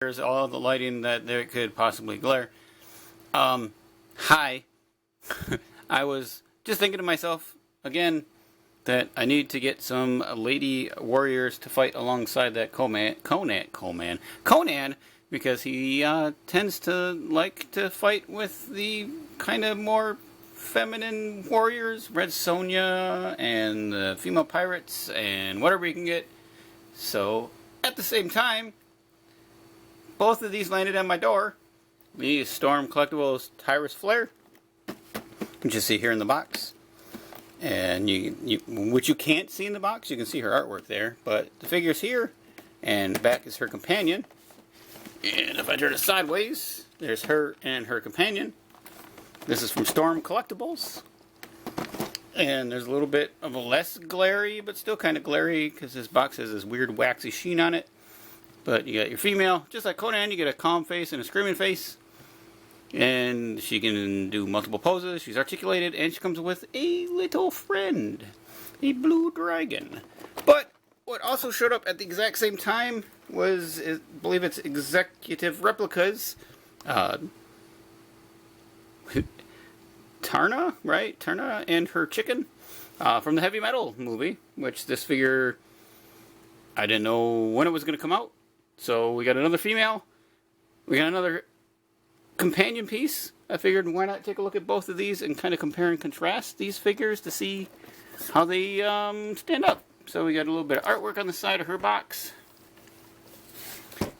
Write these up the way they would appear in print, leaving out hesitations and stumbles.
There's all the lighting that there could possibly glare. Hi. I was just thinking to myself, again, that I need to get some lady warriors to fight alongside that Conan, because he tends to like to fight with the kind of more feminine warriors, Red Sonja, and the female pirates, and whatever you can get. So, at the same time, both of these landed on my door. The Storm Collectibles TYRIS FLARE, which you see here in the box. And which you can't see in the box, you can see her artwork there, but the figure's here, and back is her companion. And if I turn it sideways, there's her and her companion. This is from Storm Collectibles. And there's a little bit of a less glary, but still kind of glary, because this box has this weird waxy sheen on it. But you got your female, just like Conan, you get a calm face and a screaming face. And she can do multiple poses, she's articulated, and she comes with a little friend, a blue dragon. But what also showed up at the exact same time was, I believe it's Executive Replicas. TAARNA, right? TAARNA and her chicken from the Heavy Metal movie, which this figure, I didn't know when it was going to come out. So we got another female, we got another companion piece. I figured why not take a look at both of these and kind of compare and contrast these figures to see how they stand up. So we got a little bit of artwork on the side of her box.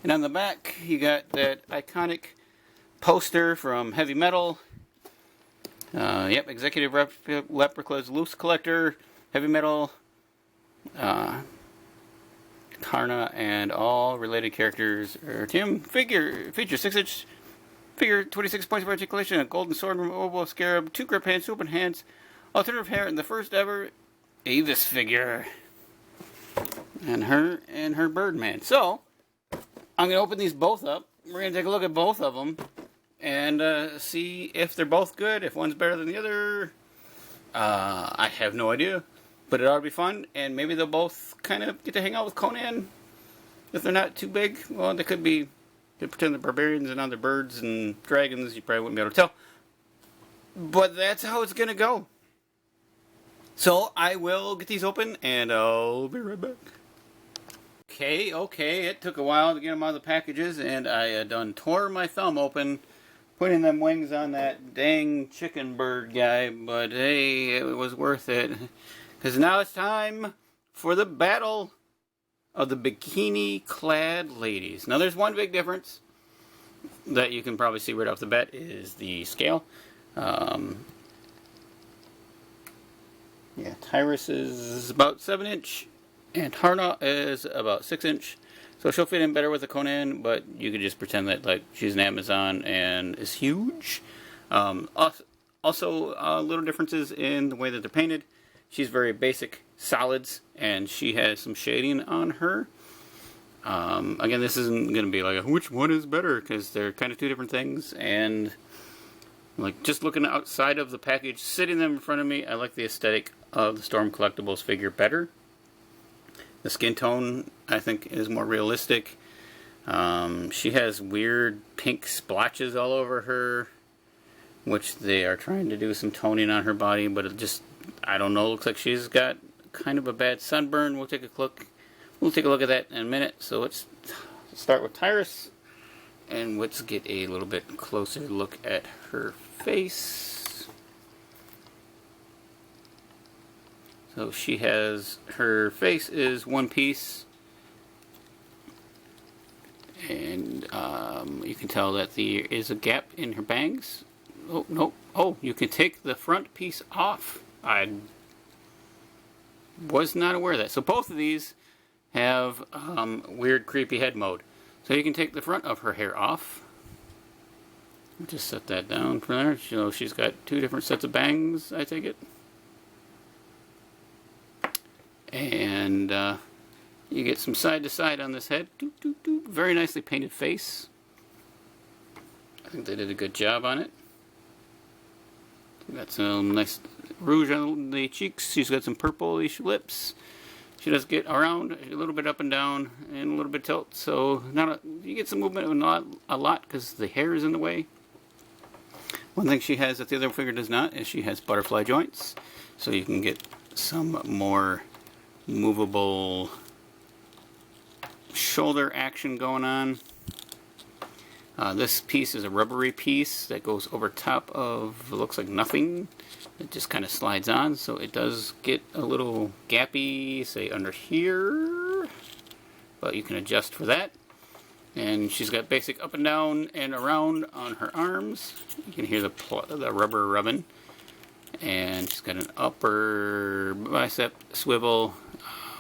And on the back, you got that iconic poster from Heavy Metal. Yep, Executive Replicas Loose Collector, Heavy Metal, TAARNA, and all related characters. Feature 6-inch figure, 26 points of articulation, a golden sword, removable scarab, 2 grip hands, 2 open hands, alternative hair, and the first ever Avis figure. And her Birdman. So, I'm going to open these both up. We're going to take a look at both of them and see if they're both good, if one's better than the other. I have no idea, but it ought to be fun, and maybe they'll both kind of get to hang out with Conan. If they're not too big, well, they could be, they pretend they're barbarians and other birds and dragons. You probably wouldn't be able to tell. But that's how it's going to go. So I will get these open, and I'll be right back. Okay, it took a while to get them out of the packages, and I done tore my thumb open putting them wings on that dang chicken bird guy, but hey, it was worth it. Because now it's time for the battle of the bikini-clad ladies. Now there's one big difference that you can probably see right off the bat is the scale. Yeah, TYRIS is about 7-inch, and TAARNA is about 6-inch. So she'll fit in better with a Conan, but you could just pretend that like she's an Amazon and is huge. Also, little differences in the way that they're painted. She's very basic solids, and she has some shading on her. Again, this isn't going to be like, which one is better? Because they're kind of two different things. And like just looking outside of the package, sitting them in front of me, I like the aesthetic of the Storm Collectibles figure better. The skin tone, I think, is more realistic. She has weird pink splotches all over her, which they are trying to do some toning on her body, but it just, I don't know, looks like she's got kind of a bad sunburn. We'll take a look. We'll take a look at that in a minute. So let's start with TYRIS, and let's get a little bit closer look at her face. So she has, her face is one piece, and you can tell that there is a gap in her bangs. Oh, no. Oh, you can take the front piece off. I was not aware of that. So both of these have weird, creepy head mode. So you can take the front of her hair off. Just set that down for there. So she's got 2 different sets of bangs, I take it. And you get some side to side on this head. Doop, doop, doop. Very nicely painted face. I think they did a good job on it. Got some nice rouge on the cheeks. She's got some purplish lips. She does get around a little bit up and down and a little bit tilt, so you get some movement, but not a lot because the hair is in the way. One thing she has that the other figure does not is she has butterfly joints, so you can get some more movable shoulder action going on. This piece is a rubbery piece that goes over top of, it looks like nothing. It just kind of slides on, so it does get a little gappy, say under here, but you can adjust for that. And she's got basic up and down and around on her arms. You can hear the rubber rubbing. And she's got an upper bicep swivel,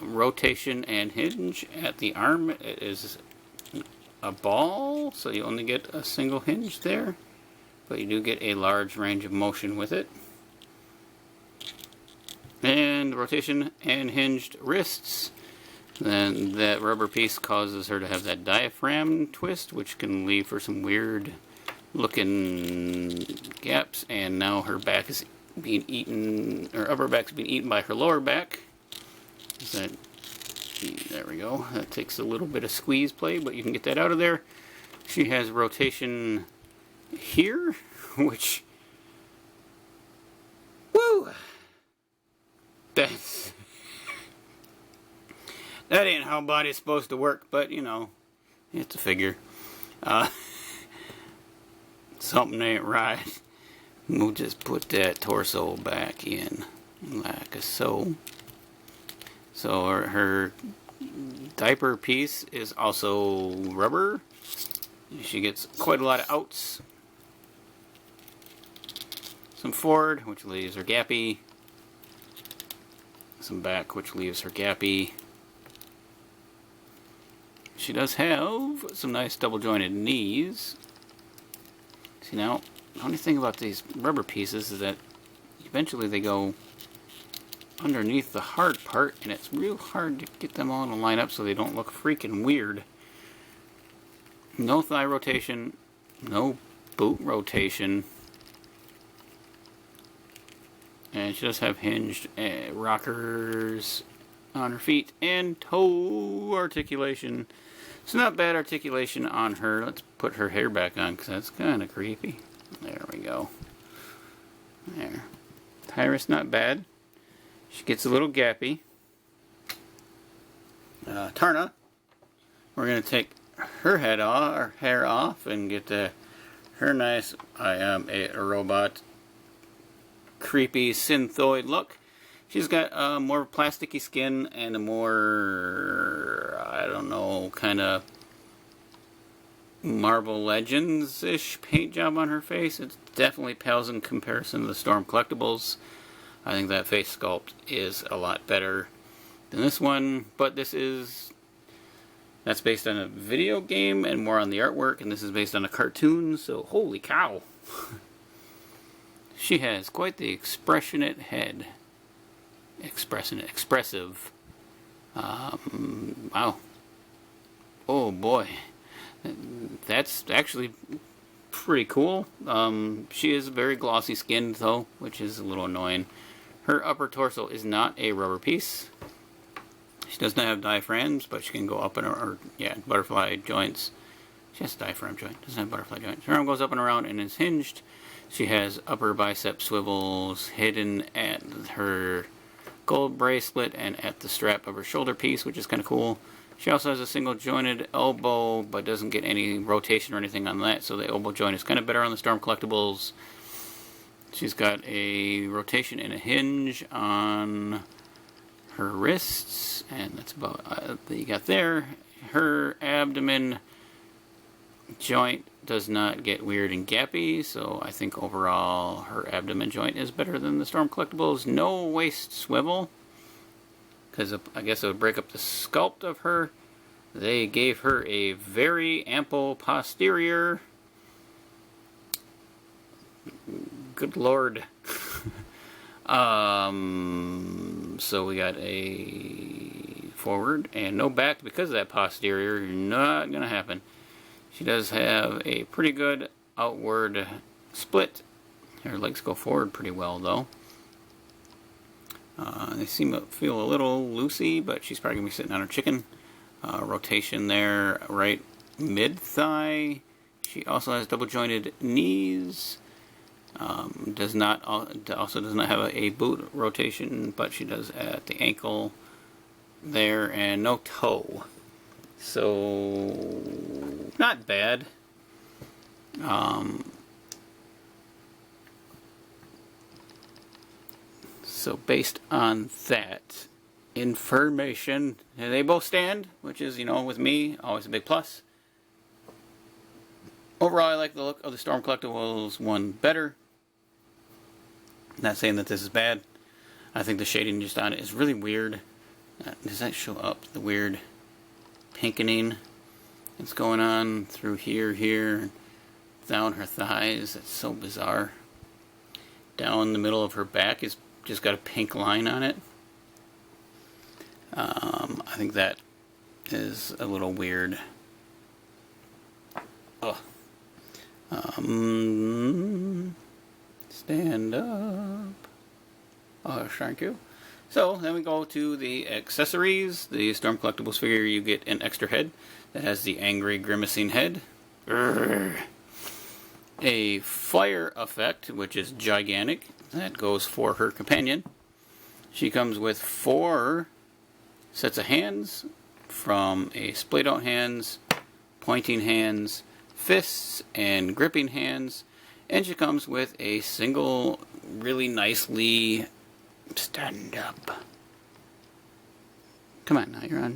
rotation and hinge at the arm. It is a ball, so you only get a single hinge there, but you do get a large range of motion with it. And rotation and hinged wrists. Then that rubber piece causes her to have that diaphragm twist, which can leave for some weird looking gaps. And now her back is being eaten, her upper back's being eaten by her lower back. There we go. That takes a little bit of squeeze play, but you can get that out of there. She has rotation here, which, woo! That ain't how body's supposed to work, but you know, it's a figure. Something ain't right. We'll just put that torso back in like so. So her diaper piece is also rubber. She gets quite a lot of outs. Some forward, which leaves her gappy. Some back, which leaves her gappy. She does have some nice double jointed knees. See, now, the only thing about these rubber pieces is that eventually they go underneath the hard part, and it's real hard to get them all to line up so they don't look freaking weird. No thigh rotation, no boot rotation. And she does have hinged rockers on her feet and toe articulation. It's not bad articulation on her. Let's put her hair back on because that's kind of creepy. There we go. There. TYRIS not bad. She gets a little gappy. TAARNA, we're going to take her head off, her hair off, and get her nice I am a robot creepy synthoid look. She's got more plasticky skin and a more, I don't know, kind of Marvel Legends-ish paint job on her face. It definitely pales in comparison to the Storm Collectibles. I think that face sculpt is a lot better than this one, but that's based on a video game and more on the artwork, and this is based on a cartoon, so holy cow. She has quite the expressionate head. Expressive. Wow. Oh boy. That's actually pretty cool. She is very glossy skinned though, which is a little annoying. Her upper torso is not a rubber piece. She does not have diaphragms, but she can go up and or butterfly joints. She has a diaphragm joint, doesn't have butterfly joints. Her arm goes up and around and is hinged. She has upper bicep swivels hidden at her gold bracelet and at the strap of her shoulder piece, which is kind of cool. She also has a single jointed elbow, but doesn't get any rotation or anything on that, so the elbow joint is kind of better on the Storm Collectibles. She's got a rotation and a hinge on her wrists, and that's about that you got there. Her abdomen joint does not get weird and gappy, so I think overall her abdomen joint is better than the Storm Collectibles. No waist swivel, because I guess it would break up the sculpt of her. They gave her a very ample posterior. Good lord. So we got a forward and no back because of that posterior. Not gonna happen. She does have a pretty good outward split. Her legs go forward pretty well though. They seem to feel a little loosey, but she's probably going to be sitting on her chicken. Rotation there, right mid-thigh. She also has double-jointed knees. Also does not have a boot rotation, but she does at the ankle there, and no toe. So, not bad. So based on that information, and they both stand, which is, you know, with me, always a big plus. Overall, I like the look of the Storm Collectibles one better. Not saying that this is bad. I think the shading just on it is really weird. Does that show up? The weird pinkening that's going on through here, down her thighs. It's so bizarre. Down the middle of her back is just got a pink line on it. I think that is a little weird. Ugh. Stand up. Oh, thank you. So, then we go to the accessories. The Storm Collectibles figure, you get an extra head that has the angry, grimacing head. Urgh. A fire effect, which is gigantic. That goes for her companion. She comes with 4 sets of hands, from a splayed out hands, pointing hands, fists, and gripping hands. And she comes with a single, really nicely stand up. Come on now, you're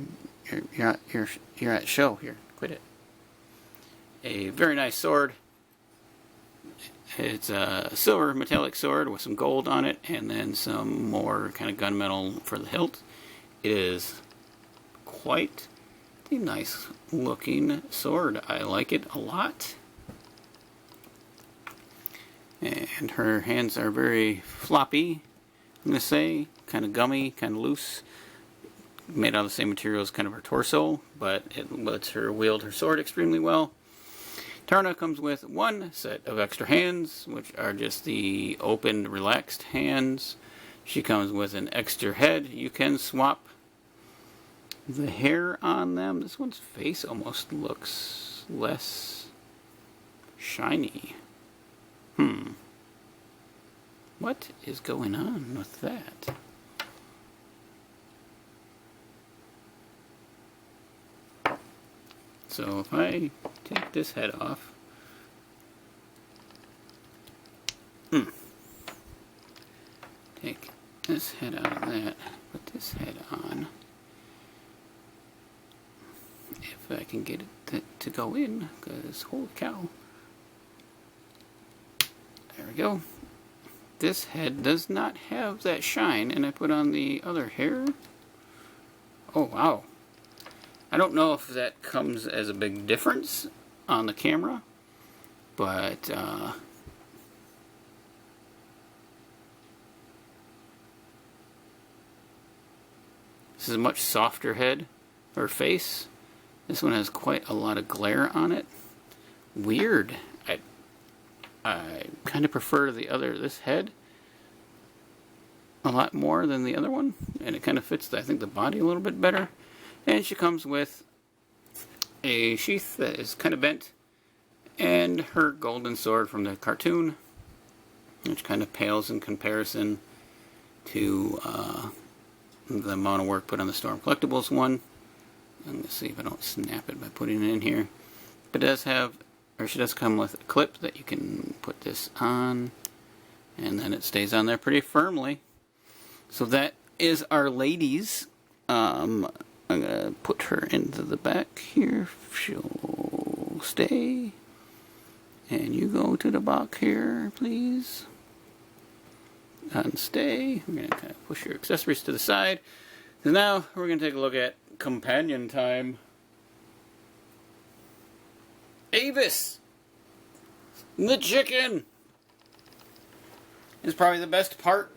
at show here. Quit it. A very nice sword. It's a silver metallic sword with some gold on it, and then some more kind of gunmetal for the hilt. It is quite a nice looking sword. I like it a lot. And her hands are very floppy, I'm going to say. Kind of gummy, kind of loose. Made out of the same material as kind of her torso, but it lets her wield her sword extremely well. TAARNA comes with 1 set of extra hands, which are just the open, relaxed hands. She comes with an extra head. You can swap the hair on them. This one's face almost looks less shiny. What is going on with that? So if I take this head off, take this head out of that, put this head on, if I can get it to go in, because holy cow. There we go. This head does not have that shine, and I put on the other hair. Oh wow. I don't know if that comes as a big difference on the camera, but this is a much softer head or face. This one has quite a lot of glare on it. Weird. I kind of prefer this head a lot more than the other one, and it kind of fits, I think, the body a little bit better. And she comes with a sheath that is kind of bent, and her golden sword from the cartoon, which kind of pales in comparison to the amount of work put on the Storm Collectibles one. I'm going to see if I don't snap it by putting it in here. But it does have, or she does come with a clip that you can put this on, and then it stays on there pretty firmly. So that is our ladies. I'm going to put her into the back here. She'll stay. And you go to the back here, please. And stay. I'm going to kind of push your accessories to the side. So now we're going to take a look at companion time. Avis! The chicken! Is probably the best part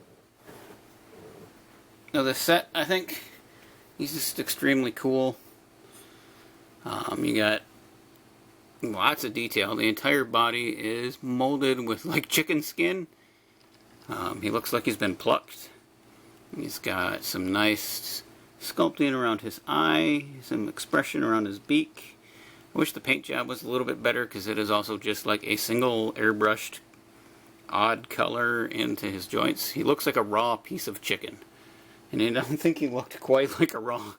of the set, I think. He's just extremely cool. You got lots of detail. The entire body is molded with like chicken skin. He looks like he's been plucked. He's got some nice sculpting around his eye, some expression around his beak. I wish the paint job was a little bit better because it is also just like a single airbrushed odd color into his joints. He looks like a raw piece of chicken. And I don't think he looked quite like a raw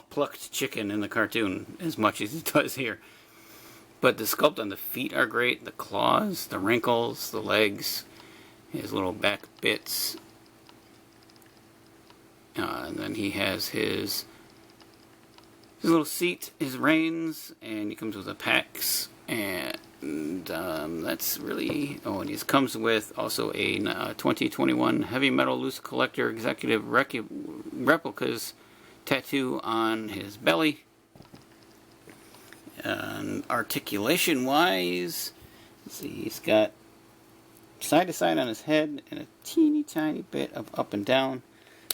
plucked chicken in the cartoon as much as he does here. But the sculpt on the feet are great. The claws, the wrinkles, the legs, his little back bits. And then he has his little seat, his reins, and he comes with a PAX. And that's really... Oh, and he comes with also a 2021 Heavy Metal Loose Collector Executive Replicas tattoo on his belly. And articulation-wise, let's see, he's got side to side on his head and a teeny tiny bit of up and down.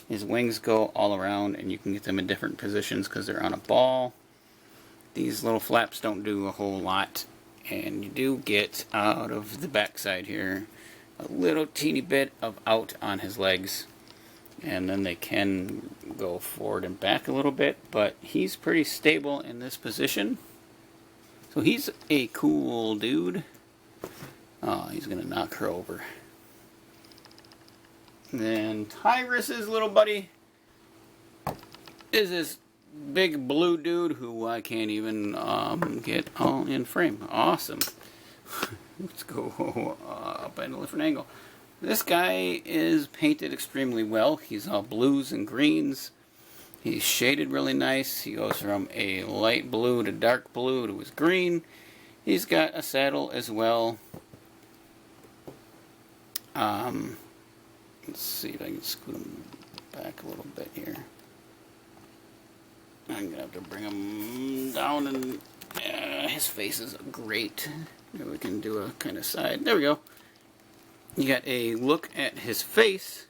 His wings go all around, and you can get them in different positions because they're on a ball. These little flaps don't do a whole lot, and you do get out of the backside here a little teeny bit of out on his legs, and then they can go forward and back a little bit, but he's pretty stable in this position. So he's a cool dude. Oh, he's gonna knock her over. And then TYRIS's little buddy is this big blue dude who I can't even get all in frame. Awesome. Let's go up at a different angle. This guy is painted extremely well. He's all blues and greens. He's shaded really nice. He goes from a light blue to dark blue to his green. He's got a saddle as well. Let's see if I can scoot him back a little bit here. I'm gonna have to bring him down, and his face is great. Maybe we can do a kind of side. There we go. You got a look at his face,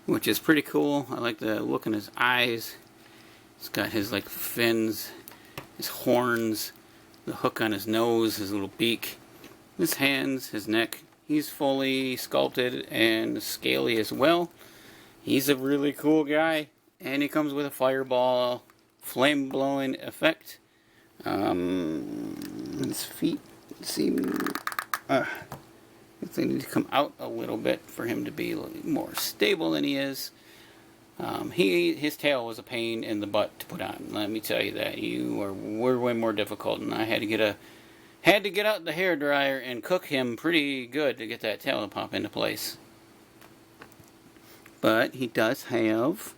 which is pretty cool. I like the look in his eyes. He's got his like fins, his horns, the hook on his nose, his little beak, his hands, his neck. He's fully sculpted and scaly as well. He's a really cool guy, and he comes with a fireball, flame-blowing effect. His feet seem... they need to come out a little bit for him to be a little more stable than he is. His tail was a pain in the butt to put on. Let me tell you that. Were way more difficult, and I had to get out the hairdryer and cook him pretty good to get that tail to pop into place. But he does have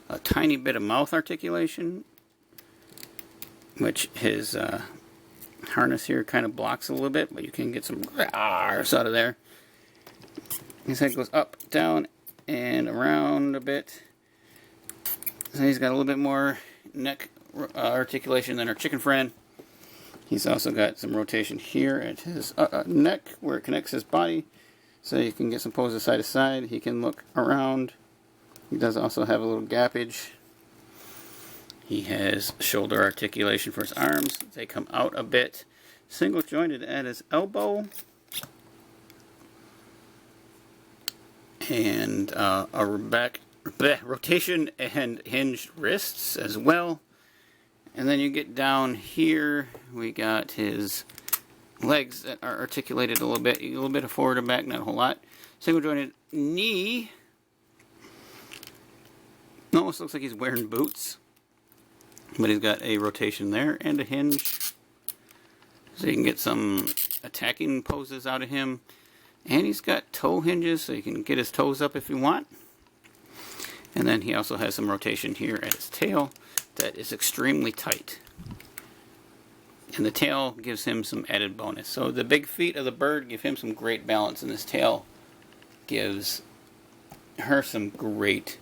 a tiny bit of mouth articulation, which his harness here kind of blocks a little bit, but you can get some roars out of there. His head goes up, down, and around a bit. So he's got a little bit more neck articulation than our chicken friend. He's also got some rotation here at his neck where it connects his body, so you can get some poses side to side. He can look around. He does also have a little gappage. He has shoulder articulation for his arms. They come out a bit. Single jointed at his elbow. And a back rotation and hinged wrists as well. And then you get down here, we got his legs that are articulated a little bit of forward and back, not a whole lot. Single jointed knee. Almost looks like he's wearing boots. But he's got a rotation there and a hinge. So you can get some attacking poses out of him. And he's got toe hinges, so you can get his toes up if you want. And then he also has some rotation here at his tail that is extremely tight. And the tail gives him some added bonus. So the big feet of the bird give him some great balance, and this tail gives her some great...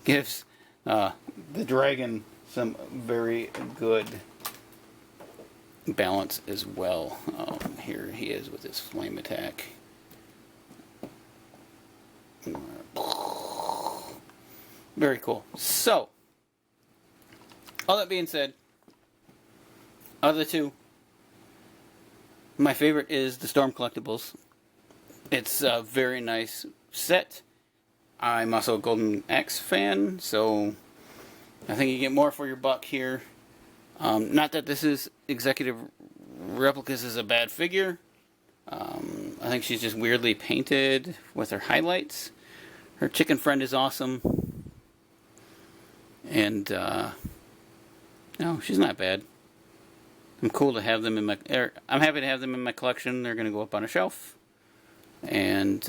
gives the dragon some very good balance as well. Here he is with his flame attack. Very cool. So, all that being said, out of the two, my favorite is the Storm Collectibles. It's a very nice set. I'm also a Golden Axe fan, so I think you get more for your buck here. Not that this is Executive Replicas is a bad figure. I think she's just weirdly painted with her highlights. Her chicken friend is awesome. And, no, she's not bad. I'm cool to have them in my... I'm happy to have them in my collection. They're going to go up on a shelf. And,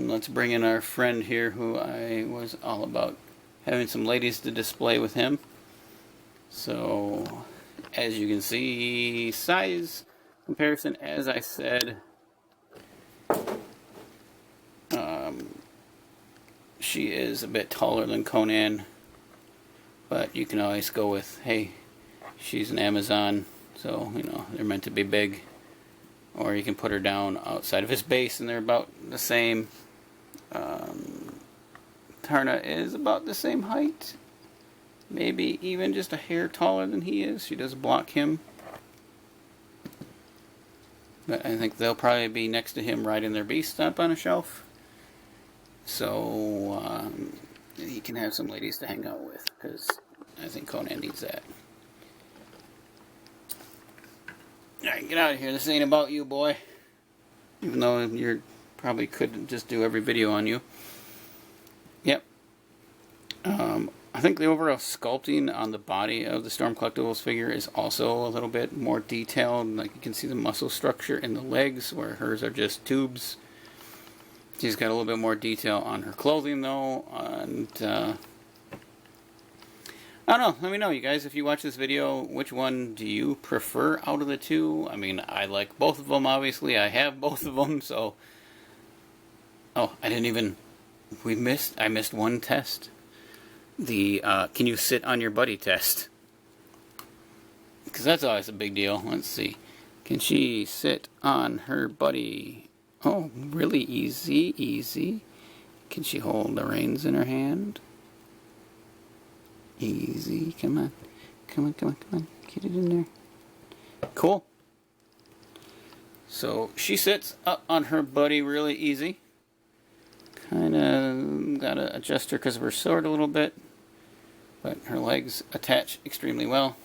let's bring in our friend here who I was all about having some ladies to display with him. So, as you can see, size comparison, as I said, she is a bit taller than Conan, but you can always go with, hey, she's an Amazon, so, you know, they're meant to be big. Or you can put her down outside of his base and they're about the same. TAARNA is about the same height. Maybe even just a hair taller than he is. She does block him. But I think they'll probably be next to him riding their beast up on a shelf. So he can have some ladies to hang out with, because I think Conan needs that. Alright, get out of here. This ain't about you, boy. Even though you probably could just do every video on you. Yep. I think the overall sculpting on the body of the Storm Collectibles figure is also a little bit more detailed. Like, you can see the muscle structure in the legs, where hers are just tubes. She's got a little bit more detail on her clothing, though. And, I don't know. Let me know, you guys, if you watch this video, which one do you prefer out of the two? I mean, I like both of them, obviously. I have both of them, so... Oh, I didn't even... I missed one test. The, can you sit on your buddy test? Because that's always a big deal. Let's see. Can she sit on her buddy? Oh, really easy, easy. Can she hold the reins in her hand? Easy, come on. Come on, come on, come on. Get it in there. Cool. So, she sits up on her buddy really easy. Kind of gotta adjust her because of her sword a little bit. But her legs attach extremely well.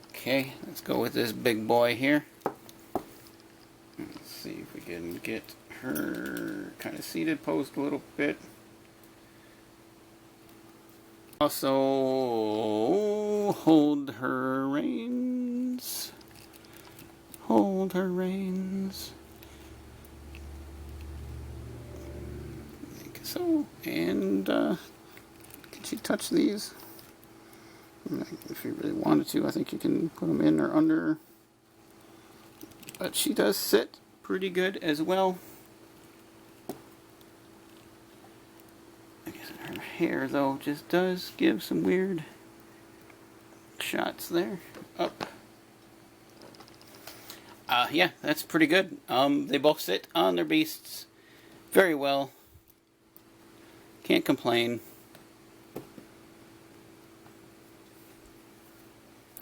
Okay, let's go with this big boy here. Let's see if we can get her kind of seated, posed a little bit. Also, hold her reins. Hold her reins. Like so. And, can she touch these? If you really wanted to, I think you can put them in or under. But she does sit pretty good as well. I guess her hair, though, just does give some weird shots there. Up. Yeah, that's pretty good. They both sit on their beasts very well. Can't complain.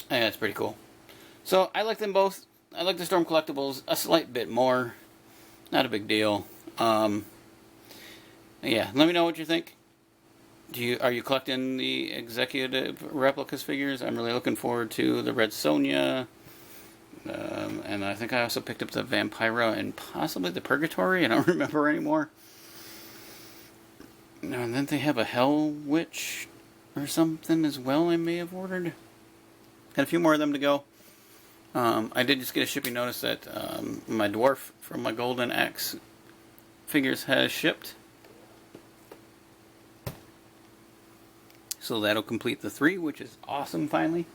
Yeah, that's pretty cool. So, I like them both. I like the Storm Collectibles a slight bit more. Not a big deal. Yeah, let me know what you think. Are you collecting the Executive Replicas figures? I'm really looking forward to the Red Sonja. And I think I also picked up the Vampira and possibly the Purgatory. I don't remember anymore. And then they have a Hell Witch or something as well I may have ordered. Got a few more of them to go. I did just get a shipping notice that my dwarf from my Golden Axe figures has shipped. So that'll complete the 3, which is awesome finally.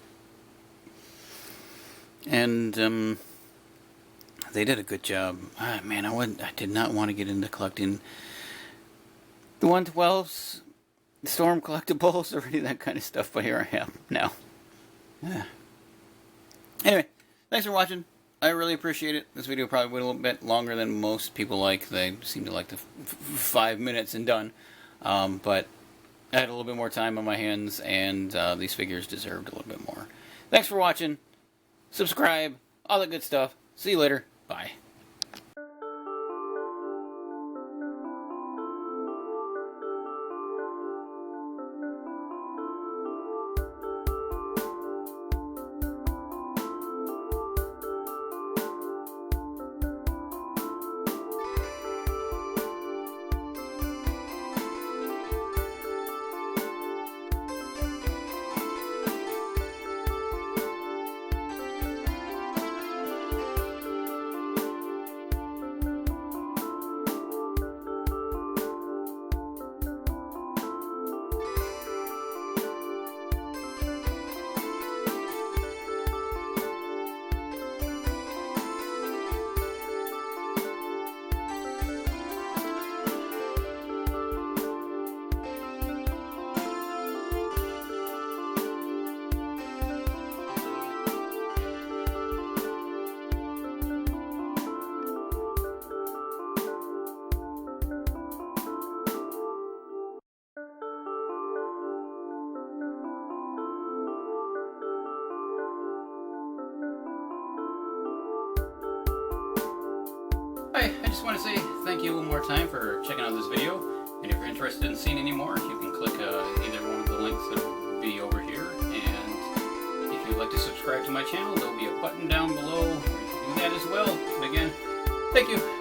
And they did a good job. Man, I did not want to get into collecting the 112s, Storm Collectibles, or any of that kind of stuff, but here I am now. Anyway, thanks for watching. I really appreciate it. This video probably went a little bit longer than most people like. They seem to like the 5 minutes and done. But I had a little bit more time on my hands, and these figures deserved a little bit more. Thanks for watching. Subscribe, all that good stuff. See you later. Bye. just want to say thank you one more time for checking out this video. And if you're interested in seeing any more, you can click either one of the links that will be over here. And if you'd like to subscribe to my channel, there'll be a button down below where you can do that as well. And again, thank you.